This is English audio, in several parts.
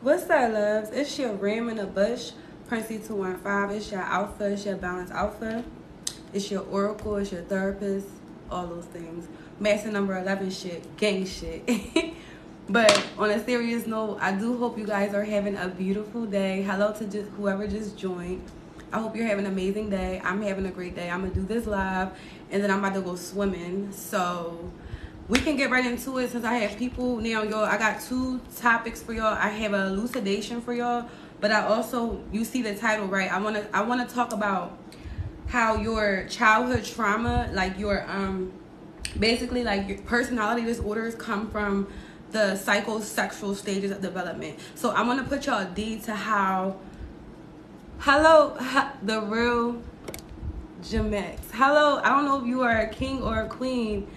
What's that, loves? It's your Ram in the Bush, Princey 215. It's your alpha, it's your balance alpha. It's your oracle, it's your therapist, all those things. Master number 11 shit, gang shit. But on a serious note, I do hope you guys are having a beautiful day. Hello to just whoever just joined. I hope you're having an amazing day. I'm having a great day. I'm going to do this live, and then I'm about to go swimming. So we can get right into it since I have people now, y'all. I got 2 topics for y'all. I have an elucidation for y'all, but I also, you see the title, right? I want to talk about how your childhood trauma, like your basically like your personality disorders come from the psychosexual stages of development. So I want to put y'all D to how the real Jamex. Hello, I don't know if you are a king or a queen.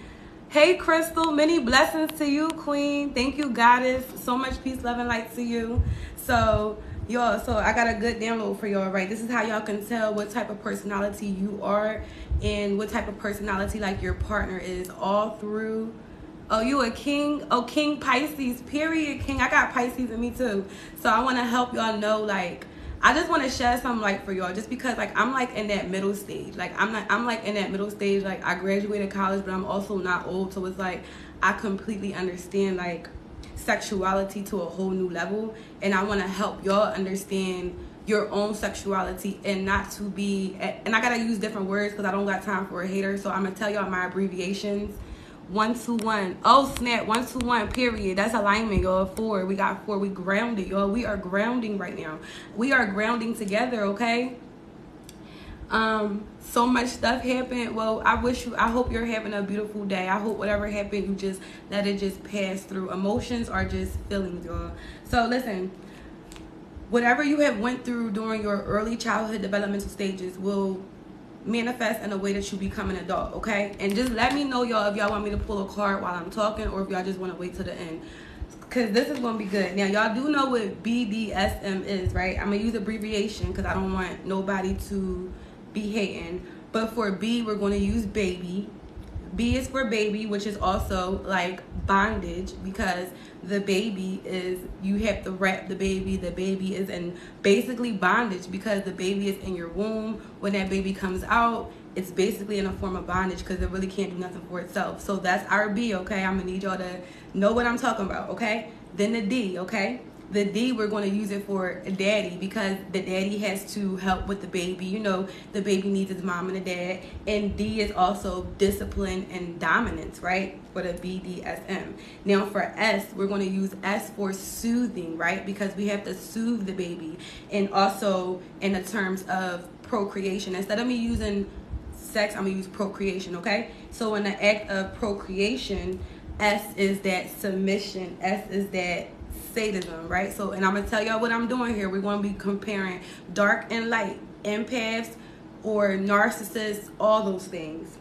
Hey, Crystal, many blessings to you, queen. Thank you, goddess. So much peace, love, and light to you. So, y'all, so I got a good download for y'all, right? This is how y'all can tell what type of personality you are and what type of personality, like, your partner is all through. Oh, you a king? Oh, King Pisces, period, king. I got Pisces in me, too. So I want to help y'all know, like, I just want to share some light for y'all, just because like I'm like in that middle stage. Like I'm like in that middle stage. Like I graduated college, but I'm also not old. So it's like I completely understand like sexuality to a whole new level, and I want to help y'all understand your own sexuality and not to be. And I gotta use different words because I don't got time for a hater. So I'm gonna tell y'all my abbreviations. 121. Oh snap, 121, period. That's alignment, y'all. 4. We got 4. We grounded, y'all. We are grounding right now. We are grounding together, okay? So much stuff happened. Well, I hope you're having a beautiful day. I hope whatever happened, you just let it just pass through. Emotions are just feelings, y'all. So listen, whatever you have went through during your early childhood developmental stages will manifest in a way that you become an adult, okay? And just let me know, y'all, if y'all want me to pull a card while I'm talking, or if y'all just want to wait till the end, because this is going to be good. Now, y'all do know what BDSM is, right? I'm going to use abbreviation because I don't want nobody to be hating. But for B, we're going to use baby. B is for baby, which is also like bondage, because the baby is, you have to wrap the baby. The baby is in basically bondage because the baby is in your womb. When that baby comes out, it's basically in a form of bondage because it really can't do nothing for itself. So that's our B, okay? I'm gonna need y'all to know what I'm talking about, okay? Then the D, okay? The D, we're going to use it for daddy, because the daddy has to help with the baby. You know, the baby needs his mom and a dad. And D is also discipline and dominance, right? For the BDSM. Now for S, we're going to use S for soothing, right? Because we have to soothe the baby. And also in the terms of procreation. Instead of me using sex, I'm going to use procreation, okay? So in the act of procreation, S is that submission. S is that sadism, right? So, and I'm gonna tell y'all what I'm doing here. We're gonna be comparing dark and light, empaths or narcissists, all those things.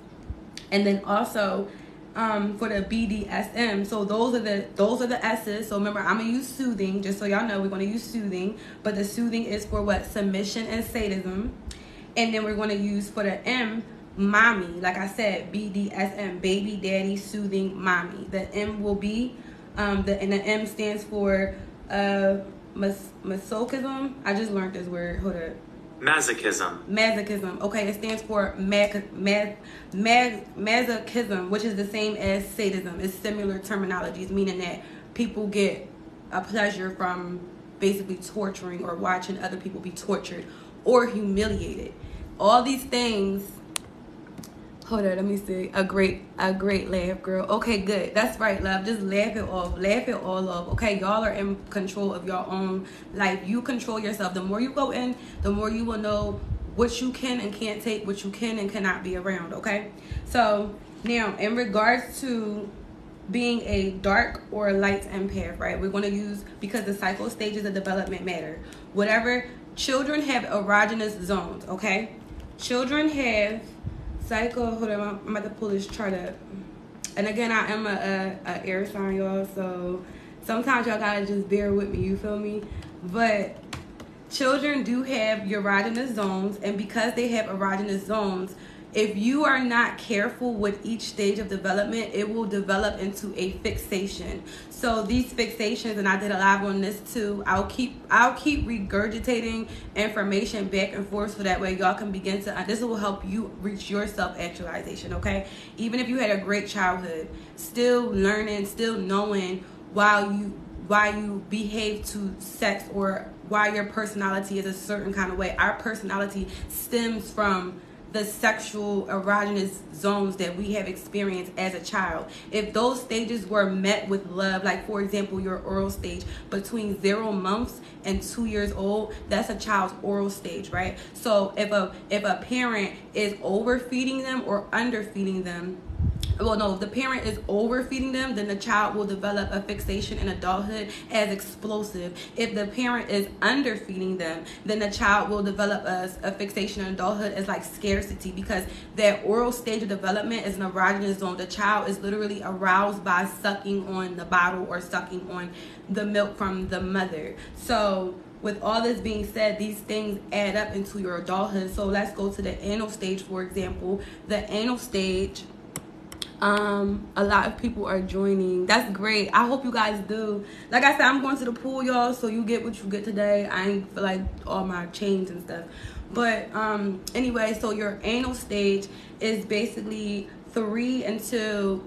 And then also for the BDSM, so those are the S's. So remember, I'm gonna use soothing, just so y'all know. We're gonna use soothing, but the soothing is for what? Submission and sadism. And then we're gonna use for the M, mommy. Like I said, BDSM, baby, daddy, soothing, mommy. The M will be and the M stands for masochism. I just learned this word. Hold up. Masochism. Okay, it stands for masochism, which is the same as sadism. It's similar terminologies, meaning that people get a pleasure from basically torturing or watching other people be tortured or humiliated. All these things. Hold on, let me see. A great laugh, girl. Okay, good. That's right, love. Just laugh it off. Laugh it all off. Okay, y'all are in control of your own life. You control yourself. The more you go in, the more you will know what you can and can't take, what you can and cannot be around, okay? So, now, in regards to being a dark or a light empath, right? We're going to use, because the cycle stages of development matter. Whatever, children have erogenous zones, okay? Children have hold on, I'm about to pull this chart up. And again, I am a air sign, y'all, so sometimes y'all gotta just bear with me, you feel me? But children do have erogenous zones, and because they have erogenous zones, if you are not careful with each stage of development, it will develop into a fixation. So these fixations, and I did a live on this too, I'll keep regurgitating information back and forth so that way y'all can begin to, this will help you reach your self-actualization, okay? Even if you had a great childhood, still learning, still knowing why you behave to sex or why your personality is a certain kind of way. Our personality stems from the sexual erogenous zones that we have experienced as a child. If those stages were met with love, like for example your oral stage between 0 months and 2 years old, that's a child's oral stage, right? So if a parent is overfeeding them or underfeeding them, well, no, if the parent is overfeeding them, then the child will develop a fixation in adulthood as explosive. If the parent is underfeeding them, then the child will develop a fixation in adulthood as like scarcity, because that oral stage of development is an erogenous zone. The child is literally aroused by sucking on the bottle or sucking on the milk from the mother. So with all this being said, these things add up into your adulthood. So let's go to the anal stage, for example. The anal stage, a lot of people are joining. That's great. I hope you guys do. Like I said, I'm going to the pool, y'all, so you get what you get today. I ain't feel like all my chains and stuff. But anyway, so your anal stage is basically 2 until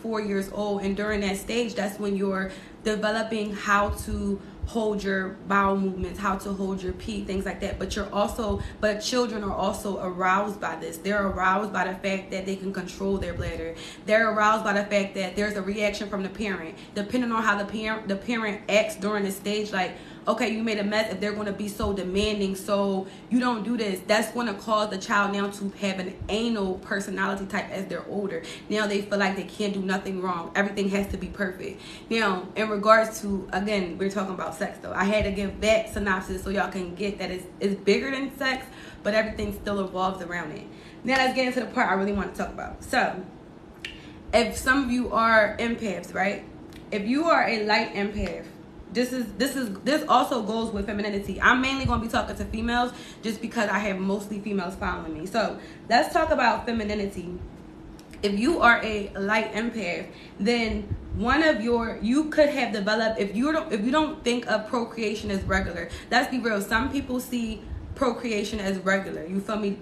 4 years old, and during that stage, that's when you're developing how to hold your bowel movements, how to hold your pee, things like that. But children are also aroused by this. They're aroused by the fact that they can control their bladder. They're aroused by the fact that there's a reaction from the parent. Depending on how the parent acts during this stage, like, okay, you made a mess, if they're going to be so demanding, so you don't do this, that's going to cause the child now to have an anal personality type as they're older. Now they feel like they can't do nothing wrong. Everything has to be perfect. Now, in regards to, again, we're talking about sex though. I had to give that synopsis so y'all can get that it's bigger than sex, but everything still evolves around it. Now let's get into the part I really want to talk about. So, if some of you are empaths, right? If you are a light empath, this also goes with femininity. I'm mainly going to be talking to females just because I have mostly females following me. So let's talk about femininity. If you are a light empath, then you could have developed, if you don't think of procreation as regular. Let's be real. Some people see procreation as regular. You feel me?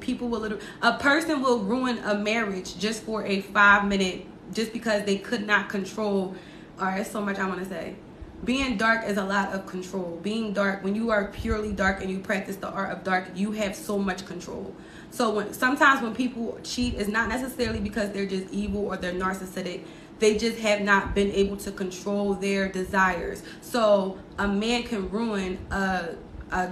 A person will ruin a marriage just for a 5-minute, just because they could not control. All right, so much I want to say. Being dark is a lot of control. Being dark, when you are purely dark and you practice the art of dark, you have so much control. So sometimes when people cheat, it's not necessarily because they're just evil or they're narcissistic. They just have not been able to control their desires. So a man can ruin a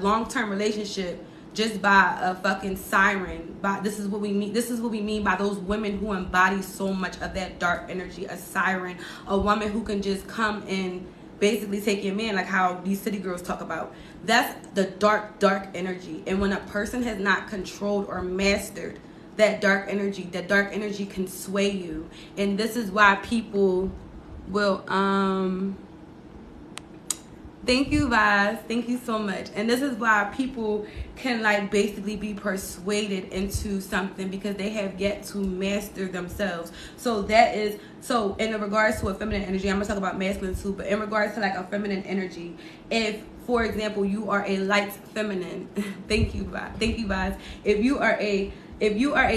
long-term relationship just by a fucking siren. This is what we mean. This is what we mean by those women who embody so much of that dark energy. A siren, a woman who can just come and basically take your man, like how these city girls talk about. That's the dark energy. And when a person has not controlled or mastered that dark energy can sway you. And this is why people will thank you, Vaz. Thank you so much. And this is why people can like basically be persuaded into something, because they have yet to master themselves. So in regards to a feminine energy, I'm gonna talk about masculine too, but in regards to like a feminine energy, if for example you are a light feminine, thank you, Vaz. If you are a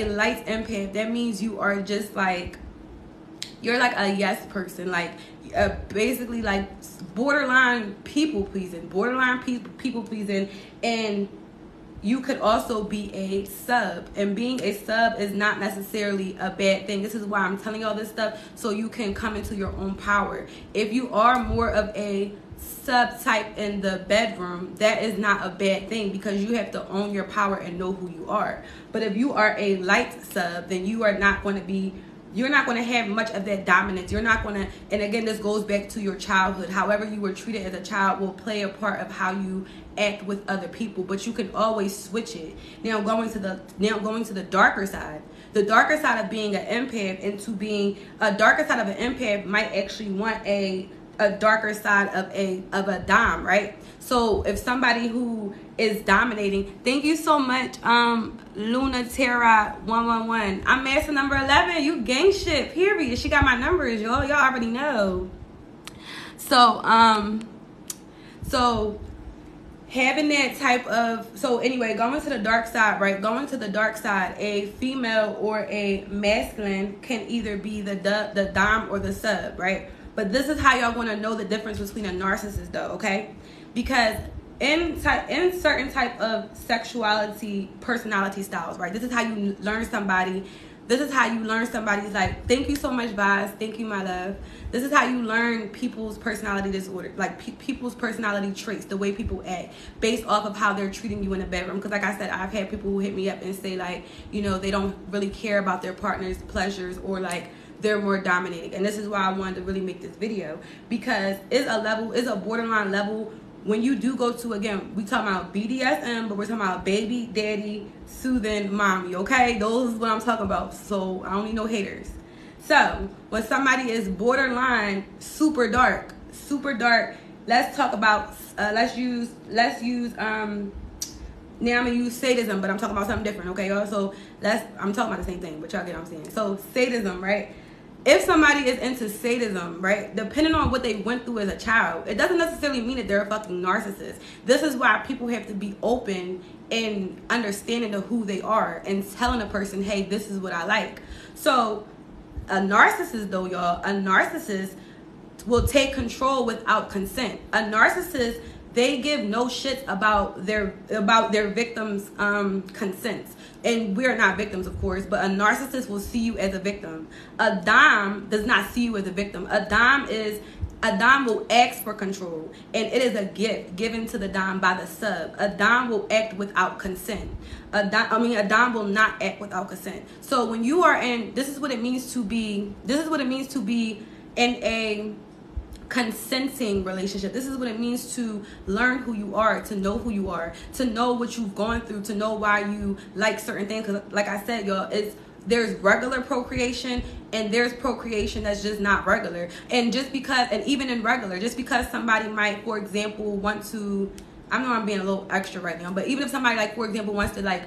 light empath, that means you are just like, you're like a yes person, like basically like borderline people pleasing, and you could also be a sub, and being a sub is not necessarily a bad thing. This is why I'm telling you all this stuff, so you can come into your own power. If you are more of a sub type in the bedroom, that is not a bad thing, because you have to own your power and know who you are. But if you are a light sub, then you're not going to have much of that dominance. You're not going to, and again, this goes back to your childhood. However you were treated as a child will play a part of how you act with other people, but you can always switch it. Now going to the darker side. The darker side of being an empath into being a darker side of an empath might actually want a a darker side of a dom, right? So if somebody who is dominating, thank you so much, Luna Terra 111. I'm master number 11. You gang shit, period. She got my numbers, y'all. Y'all already know. So having that type of, so anyway, going to the dark side, right? Going to the dark side, a female or a masculine can either be the dom or the sub, right? But this is how y'all going to know the difference between a narcissist, though, okay? Because in certain type of sexuality, personality styles, right? This is how you learn somebody. This is how you learn somebody's like, thank you so much, Vaz. Thank you, my love. This is how you learn people's personality disorder, like people's personality traits, the way people act, based off of how they're treating you in the bedroom. Because like I said, I've had people who hit me up and say like, you know, they don't really care about their partner's pleasures, or like they're more dominating. And this is why I wanted to really make this video, because it's a borderline level. When you do go to, again, we talking about BDSM, but we're talking about baby, daddy, soothing, mommy, okay? Those is what I'm talking about. So I don't need no haters. So when somebody is borderline super dark, let's talk about, let's use now I'm gonna use sadism, but I'm talking about something different, okay, y'all? So I'm talking about the same thing, but y'all get what I'm saying. So sadism, right? If somebody is into sadism, right, depending on what they went through as a child, it doesn't necessarily mean that they're a fucking narcissist. This is why people have to be open and understanding of who they are and telling a person, hey, this is what I like. So a narcissist, though, y'all, a narcissist will take control without consent. A narcissist, they give no shits about their victims' consents. And we are not victims, of course, but a narcissist will see you as a victim. A dom does not see you as a victim. A dom will ask for control, and it is a gift given to the dom by the sub. A dom will act without consent. A dom will not act without consent. So when you are in, this is what it means to be in a consenting relationship. This is what it means to learn who you are, to know who you are, to know what you've gone through, to know why you like certain things. Because like I said, y'all, there's regular procreation and there's procreation that's just not regular. And even in regular, just because somebody might, for example, want to, I know I'm being a little extra right now, but even if somebody, like, for example, wants to, like,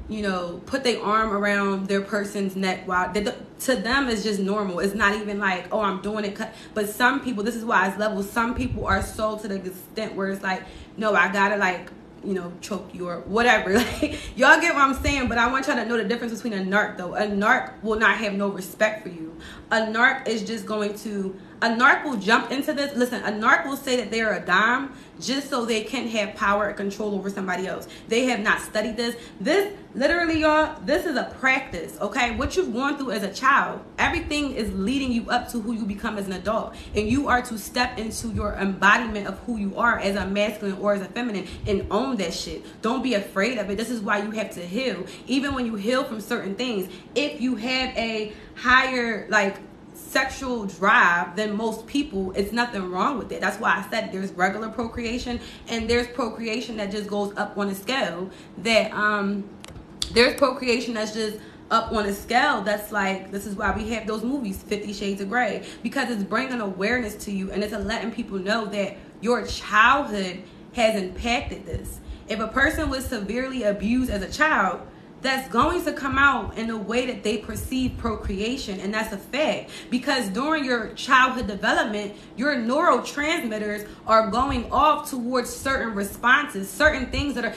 you know, put their arm around their person's neck, while to them it's just normal. It's not even like, oh, I'm doing it. But some people, this is why it's levels. Some people are so to the extent where it's like, no, I gotta, like, you know, choke you or whatever. Like, y'all get what I'm saying. But I want y'all to know the difference between a narc, though. A narc will not have no respect for you. A narc is just going to, a narc will jump into this. Listen, a narc will say that they're a dom just so they can have power and control over somebody else. They have not studied this. This, literally, y'all, this is a practice, okay? What you've gone through as a child, everything is leading you up to who you become as an adult. And you are to step into your embodiment of who you are as a masculine or as a feminine and own that shit. Don't be afraid of it. This is why you have to heal. Even when you heal from certain things, if you have a higher, like, sexual drive than most people, it's nothing wrong with it. That's why I said there's regular procreation and there's procreation that just goes up on a scale. There's procreation that's just up on a scale that's like, this is why we have those movies, 50 Shades of Grey, because it's bringing awareness to you and it's letting people know that your childhood has impacted this. If a person was severely abused as a child, that's going to come out in the way that they perceive procreation, and that's a fact. Because during your childhood development, your neurotransmitters are going off towards certain responses, certain things that are,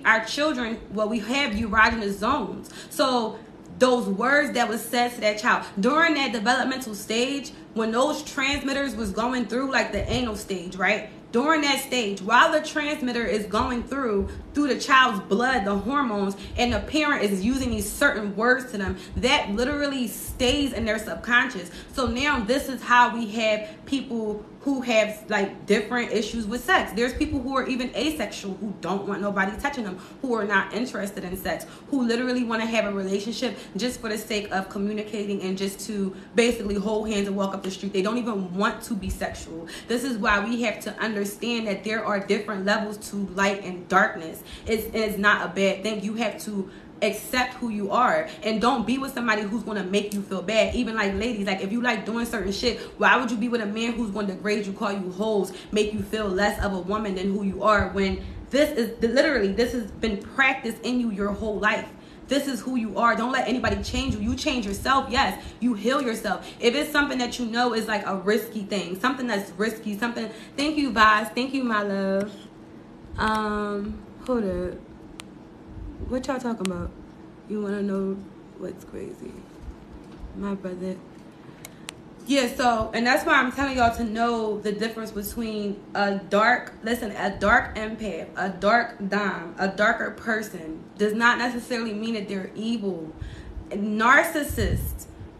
our children, well, we have erogenous zones. So those words that was said to that child during that developmental stage, when those transmitters was going through, like the anal stage, right? During that stage, while the transmitter is going through the child's blood, the hormones, and the parent is using these certain words to them, that literally stays in their subconscious. So now this is how we have people who have, like, different issues with sex. There's people who are even asexual, who don't want nobody touching them, who are not interested in sex, who literally want to have a relationship just for the sake of communicating and just to basically hold hands and walk up the street. They don't even want to be sexual. This is why we have to understand that there are different levels to light and darkness. It's not a bad thing. You have to accept who you are, and don't be with somebody who's going to make you feel bad. Even like ladies, like if you like doing certain shit, why would you be with a man who's going to degrade you, call you hoes, make you feel less of a woman than who you are, when this is literally, this has been practiced in you your whole life. This is who you are. Don't let anybody change you. You change yourself. Yes, you heal yourself. If it's something that you know is like a risky thing, something that's risky, something. Thank you, Vaz. Thank you, my love. Hold up. What y'all talking about? You want to know what's crazy? My brother. Yeah, so, and that's why I'm telling y'all to know the difference between a dark empath, a dark dom, a darker person does not necessarily mean that they're evil.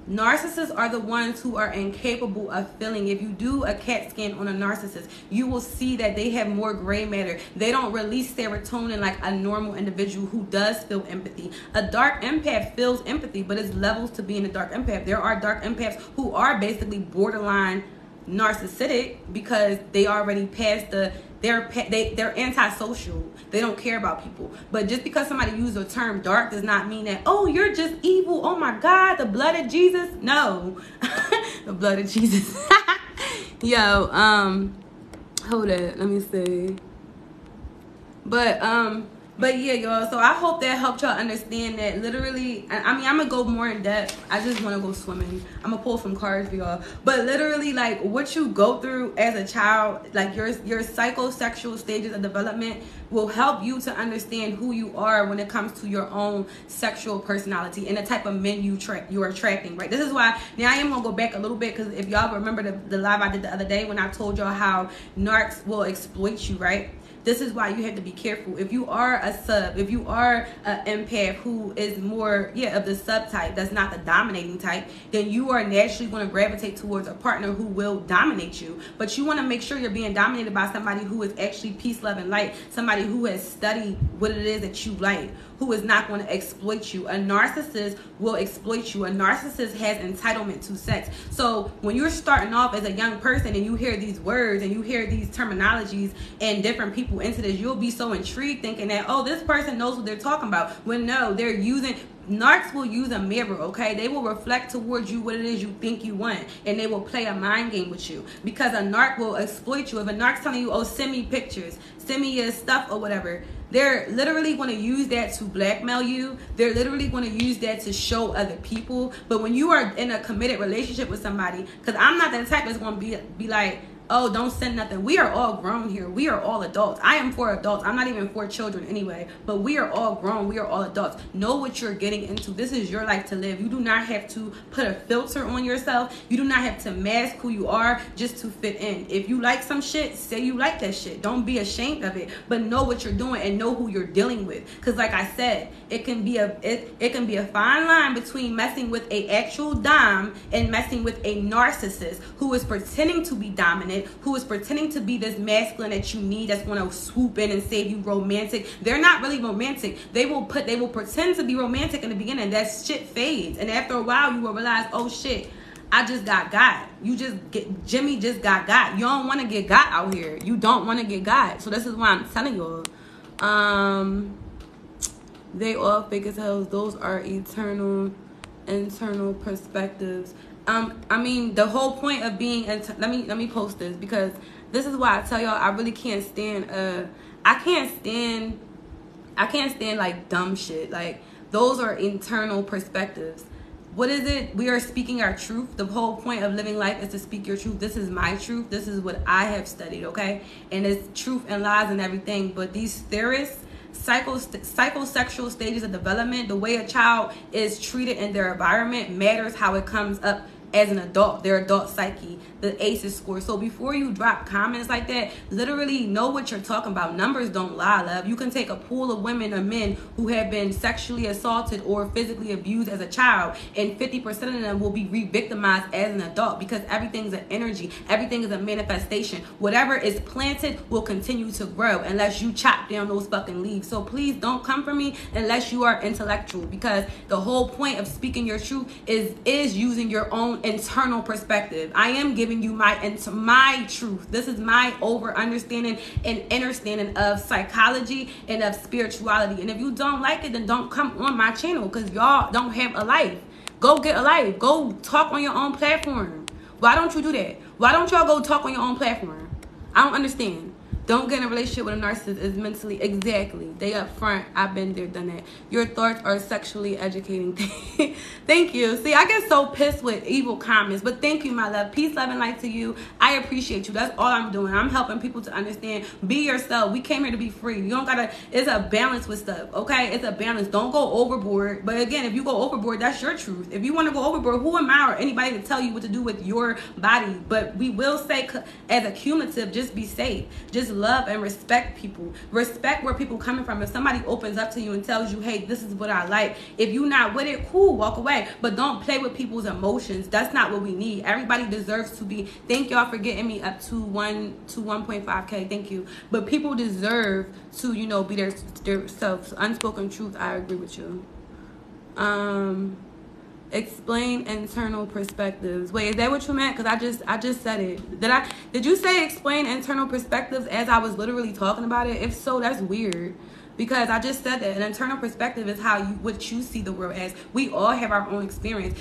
Narcissists are the ones who are incapable of feeling. If you do a CAT scan on a narcissist, you will see that they have more gray matter. They don't release serotonin like a normal individual who does feel empathy. A dark empath feels empathy, but it's levels to being a dark empath. There are dark empaths who are basically borderline narcissistic because they already passed they're antisocial. They don't care about people. But just because somebody uses the term dark does not mean that, oh, you're just evil. Oh my God, the blood of Jesus. No, the blood of Jesus. Yo, hold it. Let me see. But yeah, y'all. So I hope that helped y'all understand that literally, I mean, I'm going to go more in depth. I just want to go swimming. I'm going to pull some cards for y'all. But literally, like, what you go through as a child, like your psychosexual stages of development will help you to understand who you are when it comes to your own sexual personality and the type of men you're attracting, right? This is why, now I am going to go back a little bit, because if y'all remember the live I did the other day when I told y'all how narcs will exploit you, right? This is why you have to be careful. If you are a sub, if you are an empath who is more, of the sub type, that's not the dominating type, then you are naturally going to gravitate towards a partner who will dominate you. But you want to make sure you're being dominated by somebody who is actually peace, love, and light. Somebody who has studied what it is that you like, who is not going to exploit you. A narcissist will exploit you. A narcissist has entitlement to sex. So when you're starting off as a young person and you hear these words and you hear these terminologies and different people into this, you'll be so intrigued thinking that, oh, this person knows what they're talking about. When no, they're using... Narcs will use a mirror, okay? They will reflect towards you what it is you think you want, and they will play a mind game with you, because a narc will exploit you. If a narc's telling you, oh, send me pictures, send me your stuff or whatever, they're literally going to use that to blackmail you. They're literally going to use that to show other people. But when you are in a committed relationship with somebody, because I'm not that type that's going to be like, oh, don't send nothing. We are all grown here. We are all adults. I am for adults. I'm not even for children anyway. But we are all grown. We are all adults. Know what you're getting into. This is your life to live. You do not have to put a filter on yourself. You do not have to mask who you are just to fit in. If you like some shit, say you like that shit. Don't be ashamed of it. But know what you're doing and know who you're dealing with. Because like I said, it can be a fine line between messing with a actual dom and messing with a narcissist who is pretending to be dominant, who is pretending to be this masculine that you need, that's going to swoop in and save you romantic. They're not really romantic. They will pretend to be romantic in the beginning. That shit fades, and after a while you will realize, oh shit, I just got. Jimmy just got. You don't want to get got out here. You don't want to get got. So this is why I'm telling y'all. They all fake as hell. Those are internal perspectives. I mean, the whole point of being, let me post this, because this is why I tell y'all I really can't stand, I can't stand like dumb shit. Like, those are internal perspectives. What is it? We are speaking our truth. The whole point of living life is to speak your truth. This is my truth. This is what I have studied, okay? And it's truth and lies and everything. But these theorists, psychosexual stages of development, the way a child is treated in their environment matters how it comes up as an adult, their adult psyche, the ACEs score. So before you drop comments like that, literally know what you're talking about. Numbers don't lie, love. You can take a pool of women or men who have been sexually assaulted or physically abused as a child, and 50% of them will be re-victimized as an adult, because everything's an energy. Everything is a manifestation. Whatever is planted will continue to grow unless you chop down those fucking leaves. So please don't come for me unless you are intellectual, because the whole point of speaking your truth is using your own internal perspective. I am giving you my truth. This is my over understanding and understanding of psychology and of spirituality. And if you don't like it, then don't come on my channel, because y'all don't have a life. Go get a life. Go talk on your own platform. Why don't you do that? Why don't y'all go talk on your own platform? I don't understand. Don't get in a relationship with a narcissist is mentally, exactly. They up front. I've been there, done that. Your thoughts are sexually educating. Thank you. See, I get so pissed with evil comments, but thank you, my love. Peace, love, and light to you. I appreciate you. That's all I'm doing. I'm helping people to understand. Be yourself. We came here to be free. You don't gotta, it's a balance with stuff, okay? It's a balance. Don't go overboard. But again, if you go overboard, that's your truth. If you want to go overboard, who am I or anybody to tell you what to do with your body? But we will say, as a cumulative, just be safe. Just love and respect people. Respect where people coming from. If somebody opens up to you and tells you, hey, this is what I like, if you're not with it, cool, walk away. But don't play with people's emotions. That's not what we need. Everybody deserves to be. Thank y'all for getting me up to 1.5K. Thank you. But people deserve to, you know, be their selves. Unspoken truth. I agree with you. Explain internal perspectives. Wait, is that what you meant? Because I just said it. Did you say explain internal perspectives as I was literally talking about it? If so, that's weird. Because I just said that an internal perspective is what you see the world as. We all have our own experience.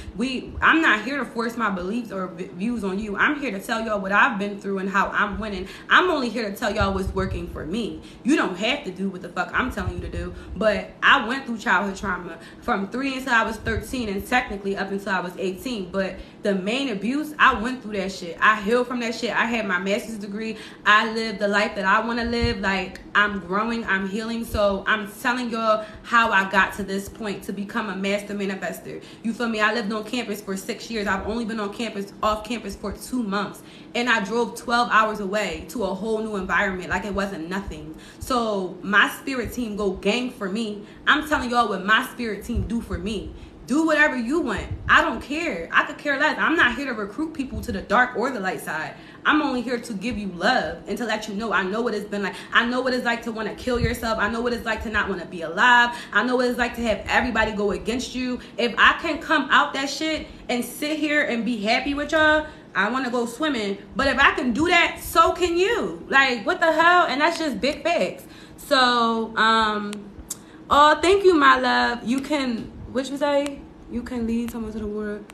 I'm not here to force my beliefs or views on you. I'm here to tell y'all what I've been through and how I'm winning. I'm only here to tell y'all what's working for me. You don't have to do what the fuck I'm telling you to do. But I went through childhood trauma from 3 until I was 13 and technically up until I was 18. But the main abuse, I went through that shit. I healed from that shit. I had my master's degree. I lived the life that I want to live. Like, I'm growing, I'm healing. So I'm telling y'all how I got to this point to become a master manifester. You feel me? I lived on campus for 6 years. I've only been off campus for 2 months. And I drove 12 hours away to a whole new environment like it wasn't nothing. So my spirit team go gang for me. I'm telling y'all what my spirit team do for me. Do whatever you want. I don't care. I could care less. I'm not here to recruit people to the dark or the light side. I'm only here to give you love and to let you know I know what it's been like. I know what it's like to want to kill yourself. I know what it's like to not want to be alive. I know what it's like to have everybody go against you. If I can come out that shit and sit here and be happy with y'all, I want to go swimming. But if I can do that, so can you. Like, what the hell? And that's just big facts. So, oh, thank you, my love. You can... What you say? You can lead someone to the water.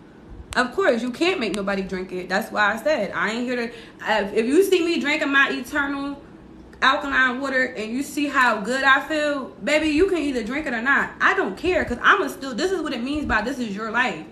Of course, you can't make nobody drink it. That's why I said I ain't here to. If you see me drinking my eternal alkaline water and you see how good I feel, baby, you can either drink it or not. I don't care, because I'ma still. This is what it means by this is your life.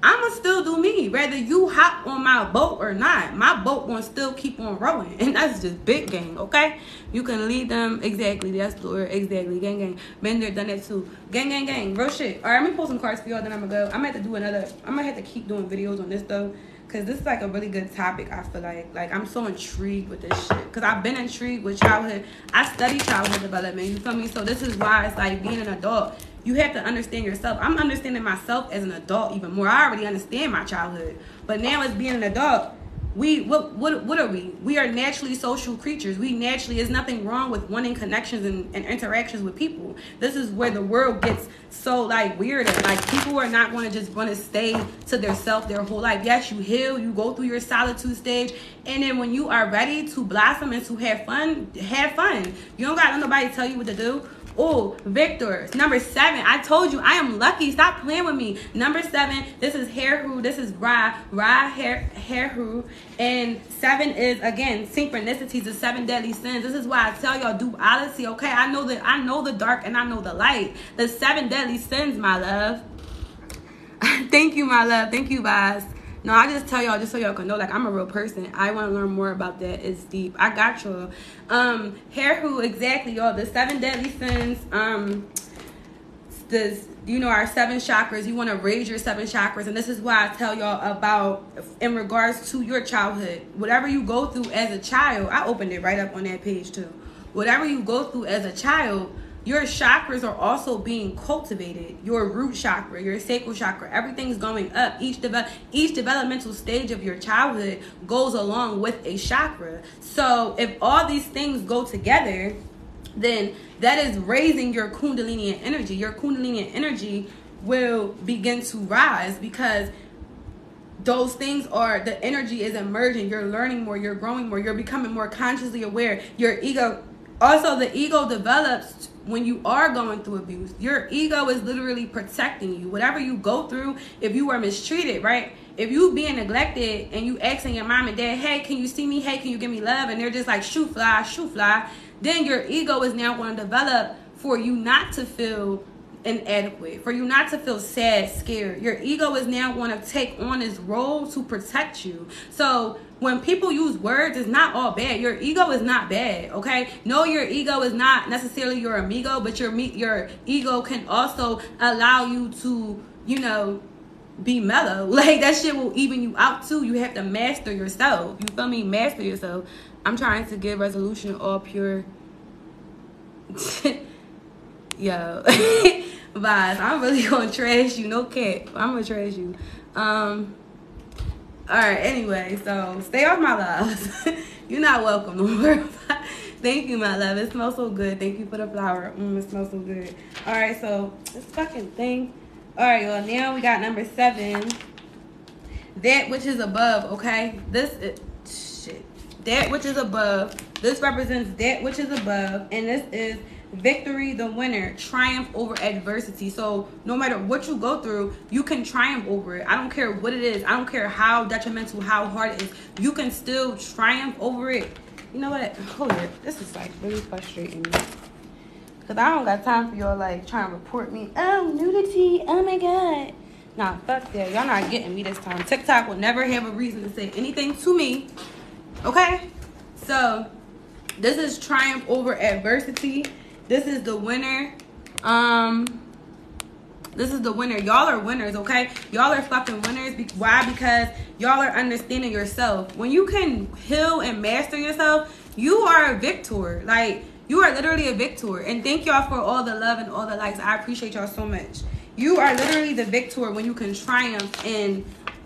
I'ma still do me, whether you hop on my boat or not. My boat gonna still keep on rowing, and that's just big gang, okay? You can lead them, exactly, that's the word, exactly, gang, gang. Been there, done that too. Gang, gang, gang, real shit. All right, let me pull some cards for y'all, then I'm gonna go. I'm gonna have to do another, I'm gonna have to keep doing videos on this, though, because this is, like, a really good topic, I feel like. Like, I'm so intrigued with this shit, because I've been intrigued with childhood. I study childhood development, you feel me? So this is why it's, like, being an adult, you have to understand yourself. I'm understanding myself as an adult even more. I already understand my childhood. But now as being an adult, what are we? We are naturally social creatures. We naturally, there's nothing wrong with wanting connections and interactions with people. This is where the world gets so, like, weirder. Like, people are not going to just want to stay to their self their whole life. Yes, you heal, you go through your solitude stage, and then when you are ready to blossom and to have fun, have fun. You don't got to let nobody tell you what to do. Oh, Victor, number 7. I told you I am lucky. Stop playing with me. Number 7. This is Hairhu. This is Hairhu. And 7 is, again, synchronicities, the 7 deadly sins. This is why I tell y'all duality. Okay, I know the dark and I know the light. The 7 deadly sins, my love. Thank you, my love. Thank you, guys. No, I just tell y'all just so y'all can know, like, I'm a real person. I want to learn more about that. It's deep. I got y'all. Hairhu, exactly, y'all. The 7 deadly sins. Our 7 chakras. You want to raise your 7 chakras, and this is why I tell y'all about in regards to your childhood. Whatever you go through as a child, I opened it right up on that page too. Whatever you go through as a child, your chakras are also being cultivated. Your root chakra, your sacral chakra, everything's going up. Each developmental stage of your childhood goes along with a chakra. So if all these things go together, then that is raising your kundalini energy. Your kundalini energy will begin to rise because those things are, the energy is emerging. You're learning more, you're growing more, you're becoming more consciously aware. Your ego, also the ego develops when you are going through abuse. Your ego is literally protecting you. Whatever you go through, if you were mistreated, right? If you being neglected and you asking your mom and dad, hey, can you see me? Hey, can you give me love? And they're just like, shoot fly. Then your ego is now going to develop for you not to feel inadequate, for you not to feel sad, scared. Your ego is now going to take on this role to protect you. So when people use words, it's not all bad. Your ego is not bad, okay? No, your ego is not necessarily your amigo, but your ego can also allow you to, you know, be mellow. Like, that shit will even you out too. You have to master yourself. You feel me? Master yourself. I'm trying to give resolution all pure yo vibes. I'm really gonna trash you, no cap. I'm gonna trash you. All right, anyway, so stay off my lives. You're not welcome no more. Thank you, my love. It smells so good. Thank you for the flower. It smells so good. All right, so this fucking thing. All right, y'all, now we got number 7. That which is above, okay? This is shit. That which is above. This represents that which is above, and this is victory, the winner, triumph over adversity. So no matter what you go through, you can triumph over it. I don't care what it is. I don't care how detrimental, how hard it is. You can still triumph over it. You know what? Hold it. This is like really frustrating me. Because I don't got time for y'all like trying to report me. Oh, nudity. Oh my God. Nah, fuck that. Y'all not getting me this time. TikTok will never have a reason to say anything to me. Okay? So this is triumph over adversity. This is the winner. This is the winner. Y'all are winners, okay? Y'all are fucking winners. Why? Because y'all are understanding yourself. When you can heal and master yourself, you are a victor. Like, you are literally a victor. And thank y'all for all the love and all the likes. I appreciate y'all so much. You are literally the victor when you can triumph in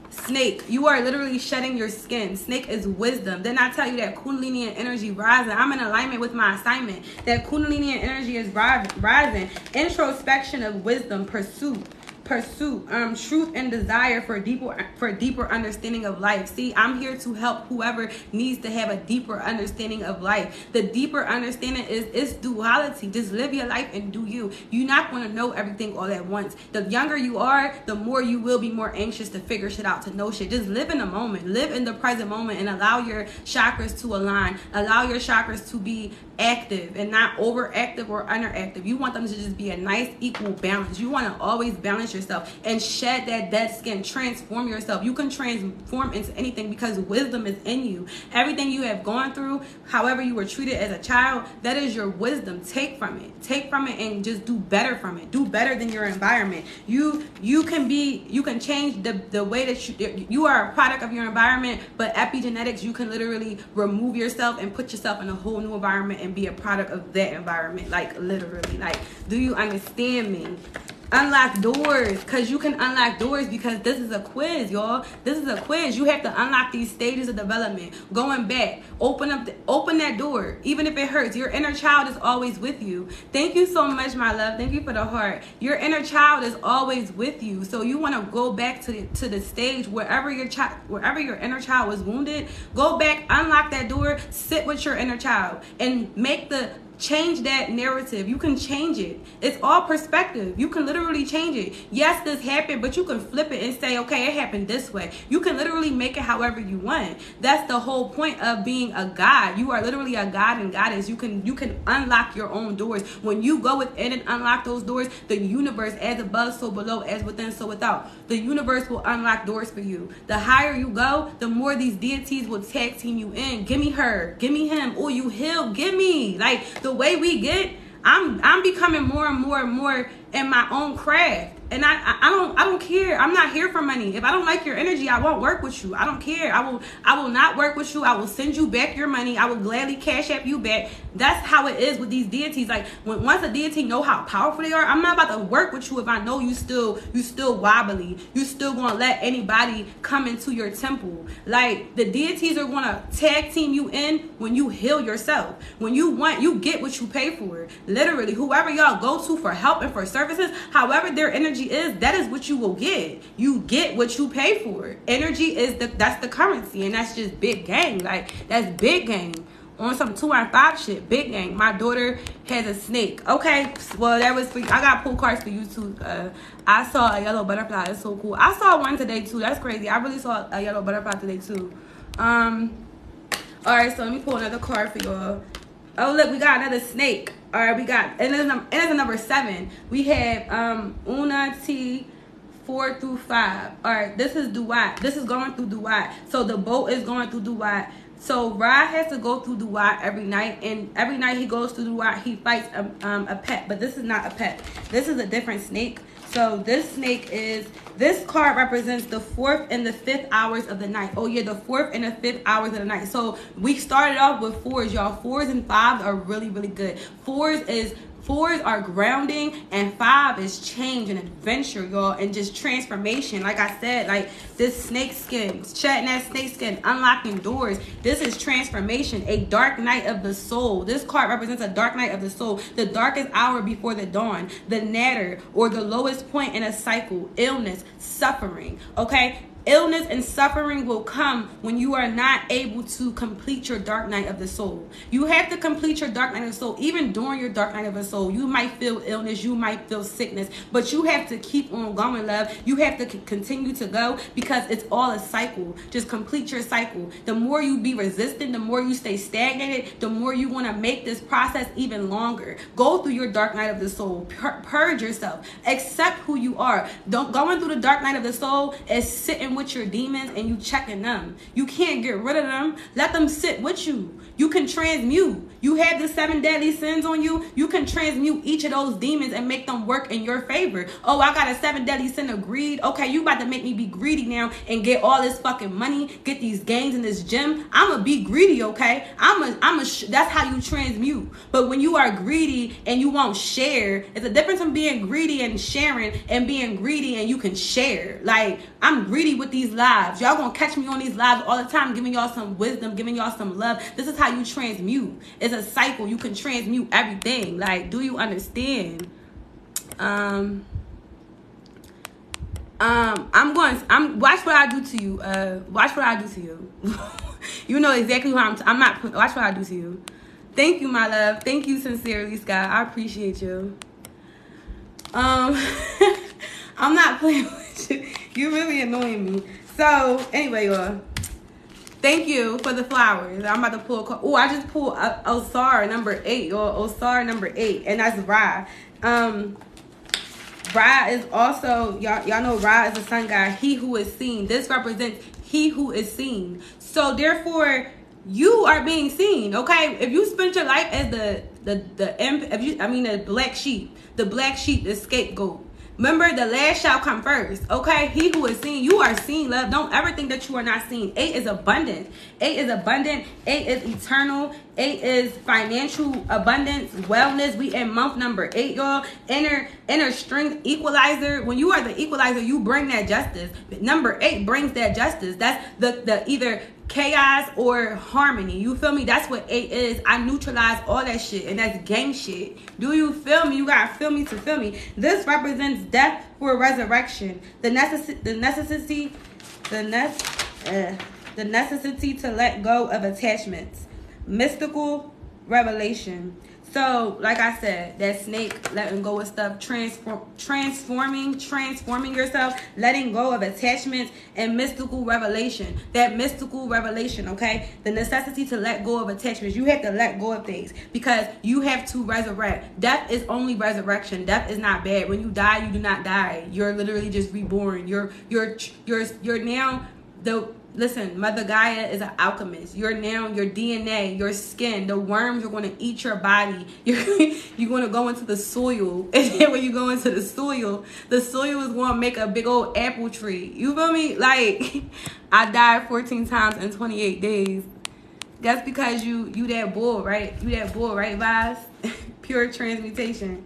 Snake. You are literally shedding your skin. Snake is wisdom. Then I tell you that Kundalini and energy rising. I'm in alignment with my assignment. That Kundalini and energy is rising. Introspection of wisdom. Pursuit. Truth and desire for deeper understanding of life. See, I'm here to help whoever needs to have a deeper understanding of life. The deeper understanding is it's duality. Just live your life and do you. You're not going to know everything all at once. The younger you are, the more you will be more anxious to figure shit out, to know shit. Just live in the moment. Live in the present moment and allow your chakras to align. Allow your chakras to be active and not overactive or underactive. You want them to just be a nice equal balance. You want to always balance yourself and shed that dead skin. Transform yourself. You can transform into anything because wisdom is in you. Everything you have gone through, however you were treated as a child, that is your wisdom. Take from it and just do better from it. Do better than your environment. You can change the way that you are a product of your environment, but epigenetics, you can literally remove yourself and put yourself in a whole new environment and be a product of that environment. Like, literally. Like, do you understand me? Unlock doors, because you can unlock doors, because this is a quiz, y'all. This is a quiz. You have to unlock these stages of development. Going back, open that door, even if it hurts. Your inner child is always with you. Thank you so much, my love. Thank you for the heart. Your inner child is always with you. So you want to go back to the stage wherever your inner child was wounded. Go back, unlock that door, sit with your inner child, and change that narrative. You can change it. It's all perspective. You can literally change it. Yes, this happened, but you can flip it and say, okay, it happened this way. You can literally make it however you want. That's the whole point of being a god. You are literally a god and goddess. You can unlock your own doors. When you go within and unlock those doors, the universe, as above, so below, as within, so without. The universe will unlock doors for you. The higher you go, the more these deities will tag team you in. Give me her. Give me him. Oh, you heal. Give me. Like, the way we get, I'm becoming more and more in my own craft. And I don't care. I'm not here for money. If I don't like your energy, I won't work with you. I don't care. I will not work with you. I will send you back your money. I will gladly cash app you back. That's how it is with these deities. Like, once a deity know how powerful they are, I'm not about to work with you if I know you still wobbly. You still gonna let anybody come into your temple. Like, the deities are gonna tag team you in when you heal yourself. When you get what you pay for. Literally, whoever y'all go to for help and for service, services, however their energy is, that is what you will get. You get what you pay for. Energy is that's the currency, and that's just big gang. Like, that's big gang. On some 215 shit, big gang. My daughter has a snake. Okay, well, that was for you. I got pull cards for you too. I saw a yellow butterfly. It's so cool. I saw one today too. That's crazy. I really saw a yellow butterfly today too. All right, so let me pull another card for y'all. Oh, look, we got another snake. All right, we got, and it's a number 7. We have Una T 4 through 5. All right, this is Duat. This is going through Duat. So the boat is going through Duat. So Ra has to go through Duat every night, and every night he goes through Duat, he fights a pet. But this is not a pet. This is a different snake. So this snake is, this card represents the 4th and the 5th hours of the night. Oh yeah, the 4th and the 5th hours of the night. So we started off with 4s, y'all. 4s and 5s are really, really good. 4s are grounding, and 5 is change and adventure, y'all, and just transformation. Like I said, like this snake skin, shedding that snake skin, unlocking doors. This is transformation, a dark night of the soul. This card represents a dark night of the soul, the darkest hour before the dawn, the nadir, or the lowest point in a cycle, illness, suffering, okay? Illness and suffering will come when you are not able to complete your dark night of the soul. You have to complete your dark night of the soul. Even during your dark night of the soul, you might feel illness, you might feel sickness, but you have to keep on going, love. You have to continue to go, because it's all a cycle. Just complete your cycle. The more you be resistant, the more you stay stagnated, the more you want to make this process even longer. Go through your dark night of the soul. Purge yourself. Accept who you are. Don't going through the dark night of the soul is sitting with your demons and you checking them. You can't get rid of them. Let them sit with you. You can transmute. You have the 7 deadly sins on you. You can transmute each of those demons and make them work in your favor. Oh, I got a 7 deadly sin of greed. Okay, you about to make me be greedy now and get all this fucking money, get these gains in this gym. I'ma be greedy, okay? That's how you transmute. But when you are greedy and you won't share, it's a difference from being greedy and sharing and being greedy and you can share. Like, I'm greedy with these lives. Y'all gonna catch me on these lives all the time, giving y'all some wisdom, giving y'all some love. This is how you transmute. It's a cycle. You can transmute everything. Like, do you understand? I'm watch what I do to you. Watch what I do to you. You know exactly what I'm not, watch what I do to you. Thank you, my love. Thank you sincerely, Scott. I appreciate you. I'm not playing with you. You're really annoying me. So, anyway, y'all. Thank you for the flowers. I'm about to pull a card. Oh, I just pulled Osar number 8, y'all. Osar number 8. And that's Ra. Ra is also, y'all know Ra is a sun god. He who is seen. This represents he who is seen. So, therefore, you are being seen, okay? If you spent your life as the black sheep, the scapegoat. Remember, the last shall come first, okay? He who is seen, you are seen, love. Don't ever think that you are not seen. 8 is abundant. 8 is abundant. 8 is eternal. 8 is financial abundance, wellness. We in month number 8, y'all. Inner strength, equalizer. When you are the equalizer, you bring that justice. Number 8 brings that justice. That's the either chaos or harmony. You feel me? That's what 8 is. I neutralize all that shit, and that's gang shit. Do you feel me? You gotta feel me to feel me. This represents death for resurrection. The necessity to let go of attachments. Mystical revelation. So, like I said, that snake, letting go of stuff, transforming yourself, letting go of attachments, and mystical revelation. That mystical revelation, okay? The necessity to let go of attachments. You have to let go of things because you have to resurrect. Death is only resurrection. Death is not bad. When you die, you do not die. You're literally just reborn. You're now Listen, Mother Gaia is an alchemist. You're now your DNA, your skin, the worms are going to eat your body. You're going to go into the soil. And then when you go into the soil is going to make a big old apple tree. You feel me? Like, I died 14 times in 28 days. That's because you that bull, right? You that bull, right, Vaz? Pure transmutation.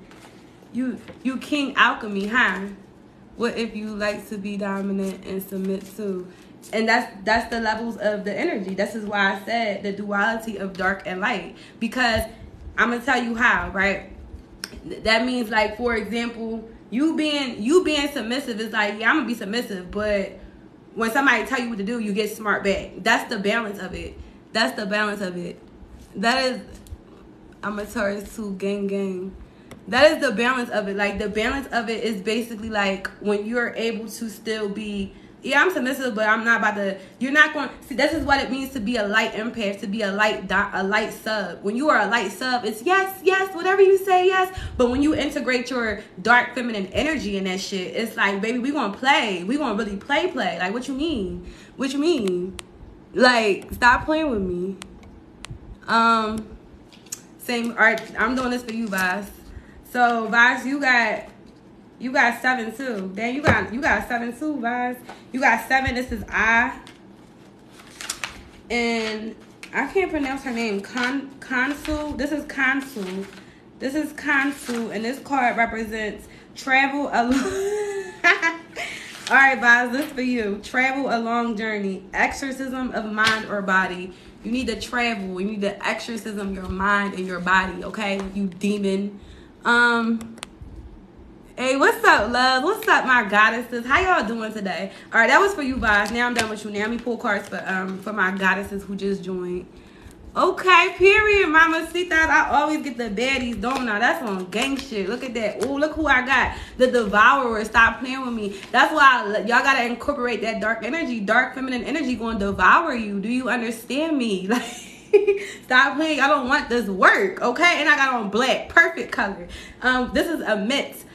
You king alchemy, huh? What if you like to be dominant and submit to? And that's the levels of the energy. This is why I said the duality of dark and light. Because I'm going to tell you how, right? That means, like, for example, you being submissive is like, yeah, I'm gonna be submissive, but when somebody tell you what to do, you get smart back. That's the balance of it. That's the balance of it. That is, I'm a Taurus too, gang. That is the balance of it. Like, the balance of it is basically like when you're able to still be, yeah, I'm submissive, but I'm not about to, you're not going, see, this is what it means to be a light empath, to be a light sub. When you are a light sub, it's yes, whatever you say, yes. But when you integrate your dark feminine energy in that shit, it's like, baby, we gonna play. We gonna really play. Like, what you mean? What you mean? Like, stop playing with me. Same, all right, I'm doing this for you, Vaz. So, Vaz, you got 7 too. Damn, you got 7 too, Vaz. You got 7. This is I. And I can't pronounce her name. Consul. This is Consul. And this card represents travel along. All right, Vaz, this for you. Travel a long journey. Exorcism of mind or body. You need to travel. You need to exorcism your mind and your body, okay? You demon. Hey, what's up, love? What's up, my goddesses? How y'all doing today? All right, that was for you, Vaz. Now I'm done with you. Now let me pull cards for my goddesses who just joined. Okay, period, Mama Sita. I always get the baddies, don't I? That's on gang shit. Look at that. Oh, look who I got. The Devourer. Stop playing with me. That's why y'all got to incorporate that dark energy. Dark feminine energy going to devour you. Do you understand me? Like, stop playing. I don't want this work, okay? And I got on black. Perfect color. This is amidst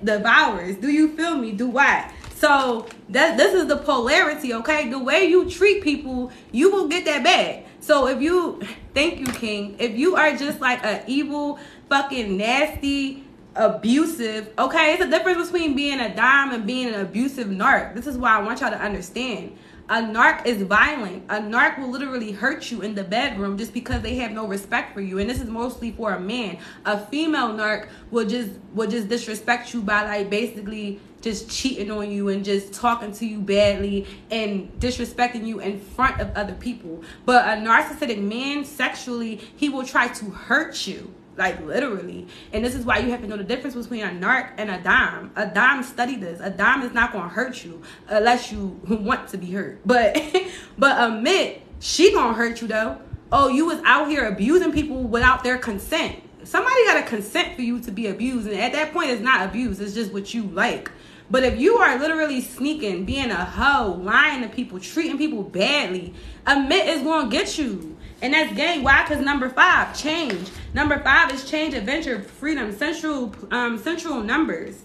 devours. Do you feel me? Do what? So this is the polarity, okay? The way you treat people, you will get that back. So if you, thank you, King. If you are just like an evil, fucking nasty, abusive, okay? It's a difference between being a dime and being an abusive narc. This is why I want y'all to understand. A narc is violent. A narc will literally hurt you in the bedroom just because they have no respect for you. And this is mostly for a man. A female narc will just disrespect you by, like, basically just cheating on you and just talking to you badly and disrespecting you in front of other people. But a narcissistic man, sexually, he will try to hurt you. Like, literally. And this is why you have to know the difference between a narc and a dime. A dime, study this. A dime is not going to hurt you unless you want to be hurt. But a mid, she going to hurt you, though. Oh, you was out here abusing people without their consent. Somebody got to consent for you to be abused. And at that point, it's not abuse. It's just what you like. But if you are literally sneaking, being a hoe, lying to people, treating people badly, a mid is going to get you. And that's gang. Why? Because number 5, change. Number 5 is change, adventure, freedom, central numbers.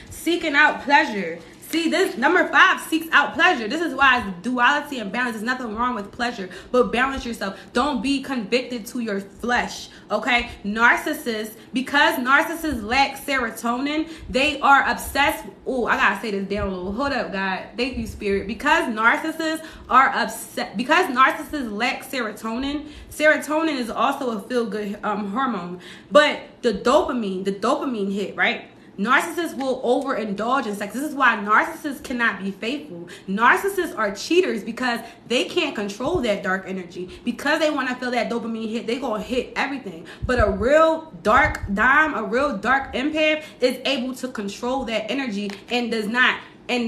Seeking out pleasure. See, this number 5 seeks out pleasure. This is why it's duality and balance. There's nothing wrong with pleasure, but balance yourself. Don't be convicted to your flesh, okay? Narcissists, because narcissists lack serotonin, they are obsessed. Oh, I gotta say this down a little. Hold up, God. Thank you, Spirit. Because narcissists are upset, because narcissists lack serotonin. Serotonin is also a feel-good hormone, but the dopamine hit, right? Narcissists will overindulge in sex. This is why narcissists cannot be faithful. Narcissists are cheaters because they can't control that dark energy. Because they want to feel that dopamine hit, they gonna hit everything. But a real dark dime, a real dark empath is able to control that energy and does not. And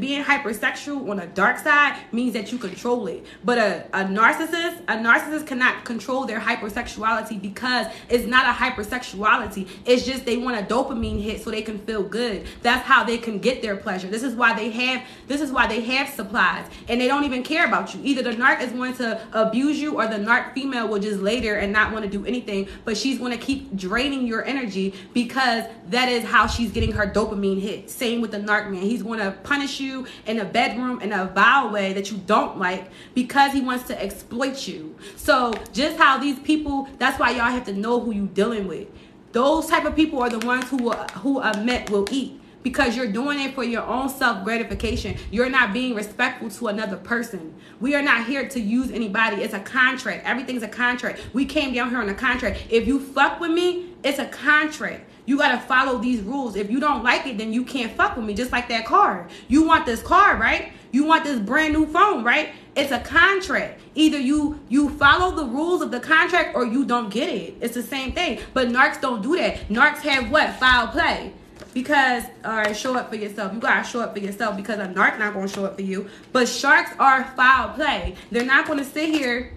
being hypersexual on the dark side means that you control it. But a narcissist cannot control their hypersexuality because it's not a hypersexuality. It's just they want a dopamine hit so they can feel good. That's how they can get their pleasure. This is why they have supplies, and they don't even care about you. Either the narc is going to abuse you, or the narc female will just lay there and not want to do anything, but she's going to keep draining your energy because that is how she's getting her dopamine hit. Same with the narc. He's going to punish you in a bedroom in a vile way that you don't like because he wants to exploit you. So just how these people, that's why y'all have to know who you dealing with. Those type of people are the ones who will eat, because you're doing it for your own self-gratification. You're not being respectful to another person. We are not here to use anybody. It's a contract. Everything's a contract. We came down here on a contract. If you fuck with me, it's a contract. You got to follow these rules. If you don't like it, then you can't fuck with me. Just like that car. You want this car, right? You want this brand new phone, right? It's a contract. Either you follow the rules of the contract or you don't get it. It's the same thing. But narcs don't do that. Narcs have what? Foul play. Because, all right, show up for yourself. You gotta show up for yourself because a narc not gonna show up for you. But sharks are foul play. They're not gonna sit here.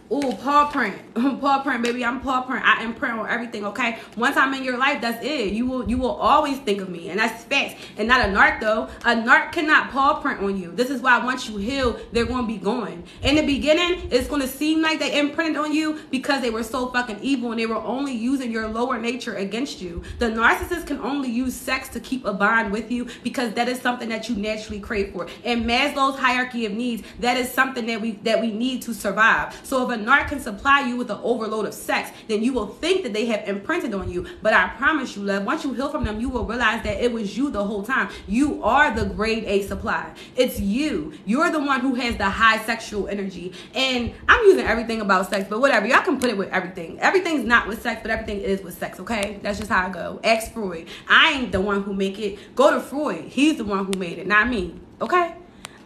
Ooh, paw print. Paw print, baby. I'm paw print. I imprint on everything, okay? Once I'm in your life, that's it. You will always think of me. And that's facts. And not a narc, though. A narc cannot paw print on you. This is why once you heal, they're going to be going. In the beginning, it's going to seem like they imprinted on you because they were so fucking evil and they were only using your lower nature against you. The narcissist can only use sex to keep a bond with you because that is something that you naturally crave for. In Maslow's hierarchy of needs, that is something that we need to survive. So if a narc can supply you with an overload of sex, then you will think that they have imprinted on you. But I promise you, love, once you heal from them, you will realize that it was you the whole time. You are the grade A supply. It's you. You're the one who has the high sexual energy. And I'm using everything about sex, but whatever. Y'all can put it with everything. Everything's not with sex, but everything is with sex, okay? That's just how I go. Ask Freud. I ain't the one who make it. Go to Freud. He's the one who made it, not me, okay?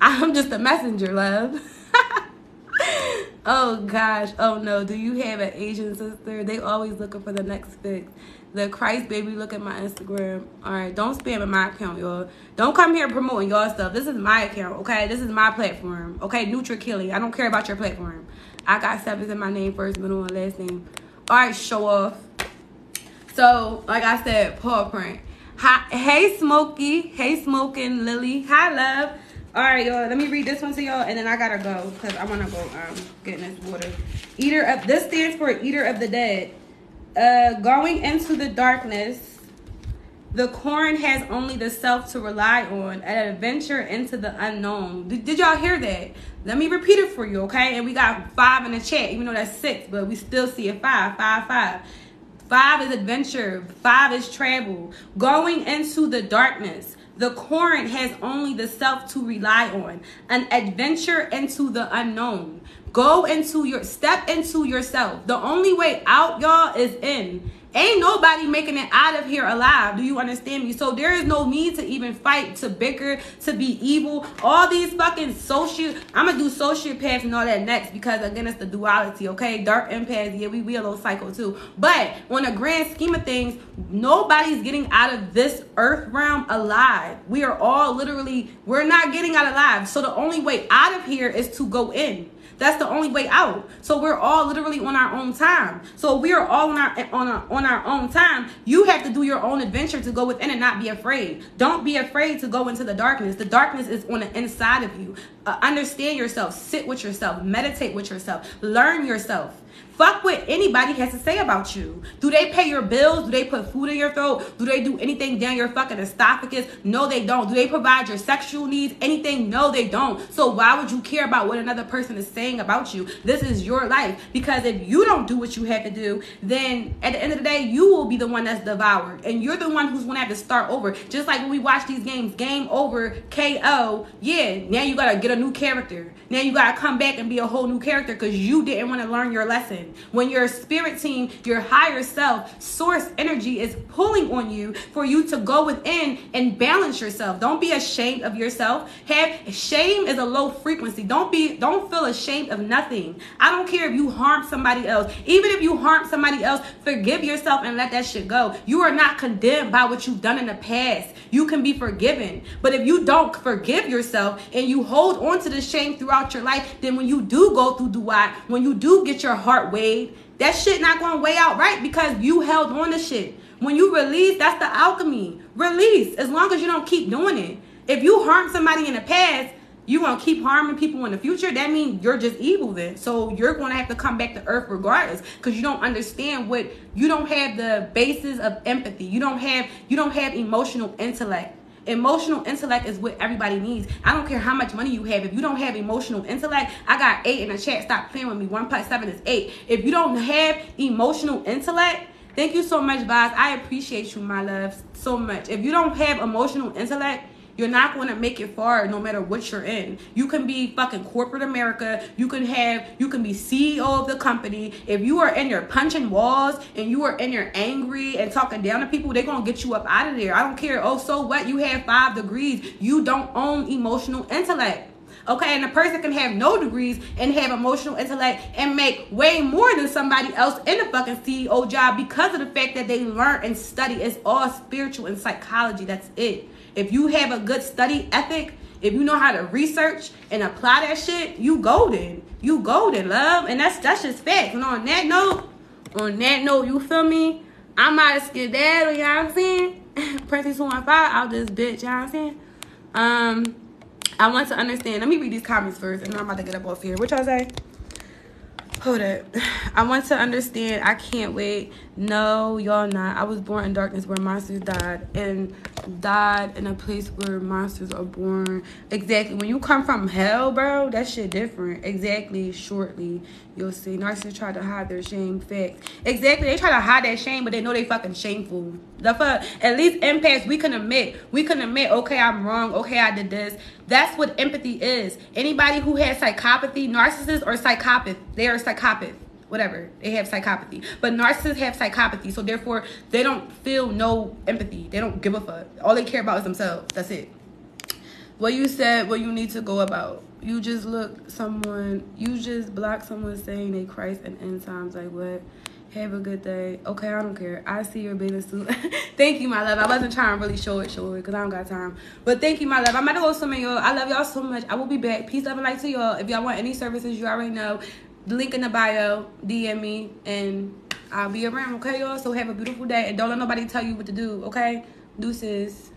I'm just a messenger, love. Oh gosh, oh no, do you have an Asian sister? They always looking for the next fix. The Christ baby, look at my Instagram. Alright, don't spam in my account, y'all. Don't come here promoting y'all stuff. This is my account, okay? This is my platform, okay? Nutric healing. I don't care about your platform. I got 7s in my name, first, middle, and last name. Alright, show off. So, like I said, paw print. Hi, hey Smokey. Hey Smoking Lily. Hi, love. All right, y'all, let me read this one to y'all, and then I gotta go because I want to go get in this water. This stands for Eater of the Dead. Going into the darkness, the corn has only the self to rely on, an adventure into the unknown. Did y'all hear that? Let me repeat it for you, okay? And we got 5 in the chat, even though that's 6, but we still see it 5, 5, 5. 5 is adventure. 5 is travel. Going into the darkness. The corn has only the self to rely on. An adventure into the unknown. Step into yourself. The only way out, y'all, is in. Ain't nobody making it out of here alive. Do you understand me? So there is no need to even fight, to bicker, to be evil. All these fucking I'm going to do sociopaths and all that next because, again, it's the duality, okay? Dark empaths, yeah, we a little psycho too. But on a grand scheme of things, nobody's getting out of this earth realm alive. We are all we're not getting out alive. So the only way out of here is to go in. That's the only way out. So we're all literally on our own time. So we are all on our own time. You have to do your own adventure to go within and not be afraid. Don't be afraid to go into the darkness. The darkness is on the inside of you. Understand yourself. Sit with yourself. Meditate with yourself. Learn yourself. Fuck what anybody has to say about you. Do they pay your bills? Do they put food in your throat? Do they do anything down your fucking esophagus? No, they don't. Do they provide your sexual needs? Anything? No, they don't. So why would you care about what another person is saying about you? This is your life. Because if you don't do what you have to do, then at the end of the day, you will be the one that's devoured. And you're the one who's going to have to start over. Just like when we watch these games, game over, KO. Yeah, now you got to get a new character. Now you got to come back and be a whole new character because you didn't want to learn your lesson. When your spirit team, your higher self, source energy is pulling on you for you to go within and balance yourself. Don't be ashamed of yourself. Shame is a low frequency. Don't feel ashamed of nothing. I don't care if you harm somebody else. Even if you harm somebody else, forgive yourself and let that shit go. You are not condemned by what you've done in the past. You can be forgiven. But if you don't forgive yourself and you hold on to the shame throughout your life, then when you do go through duat, when you do get your heart weighed, that shit not going to weigh out right because you held on to shit. When you release, that's the alchemy. Release, as long as you don't keep doing it. If you harm somebody in the past, you want to keep harming people in the future, that means you're just evil then. So you're going to have to come back to earth regardless because you don't understand you don't have the basis of empathy. You don't have emotional intellect. Emotional intellect is what everybody needs. I don't care how much money you have. If you don't have emotional intellect, I got 8 in the chat. Stop playing with me. 1 + 7 is 8. If you don't have emotional intellect, thank you so much, Vaz. I appreciate you, my love, so much. If you don't have emotional intellect, you're not going to make it far no matter what you're in. You can be fucking corporate America. You can be CEO of the company. If you are in there punching walls and you are in there angry and talking down to people, they're going to get you up out of there. I don't care. Oh, so what? You have 5 degrees. You don't own emotional intellect. okay? And a person can have no degrees and have emotional intellect and make way more than somebody else in the fucking CEO job because of the fact that they learn and study. It's all spiritual and psychology. That's it. If you have a good study ethic, if you know how to research and apply that shit, you golden. You golden, love. And that's just facts. And on that note, you feel me? I'm out of skedaddle, you know what I'm saying? Princess 215 out this bitch, you know what I'm saying? I want to understand. Let me read these comments first, and then I'm about to get up off here. What y'all say? Hold up. I want to understand. I can't wait. No, y'all not. I was born in darkness where monsters died in a place where monsters are born. Exactly. When you come from hell, bro, that shit different. Exactly. Shortly, you'll see. Narcissists try to hide their shame. Facts. Exactly. They try to hide that shame, but they know they fucking shameful. The fuck. At least empaths, we can admit. Okay, I'm wrong. Okay, I did this. That's what empathy is. Anybody who has psychopathy, narcissists or psychopath, they are psychopath. Whatever. They have psychopathy. But narcissists have psychopathy. So therefore, they don't feel no empathy. They don't give a fuck. All they care about is themselves. That's it. What you said, what you need to go about. You just block someone saying they Christ and end times. Like what? Have a good day. Okay, I don't care. I see your bathing suit. Thank you, my love. I wasn't trying to really show it because I don't got time. But thank you, my love. I'm about to go swimming, y'all. I love y'all so much. I will be back. Peace, love, and light to y'all. If y'all want any services, you already know. The link in the bio. DM me. And I'll be around, okay, y'all? So have a beautiful day. And don't let nobody tell you what to do, okay? Deuces.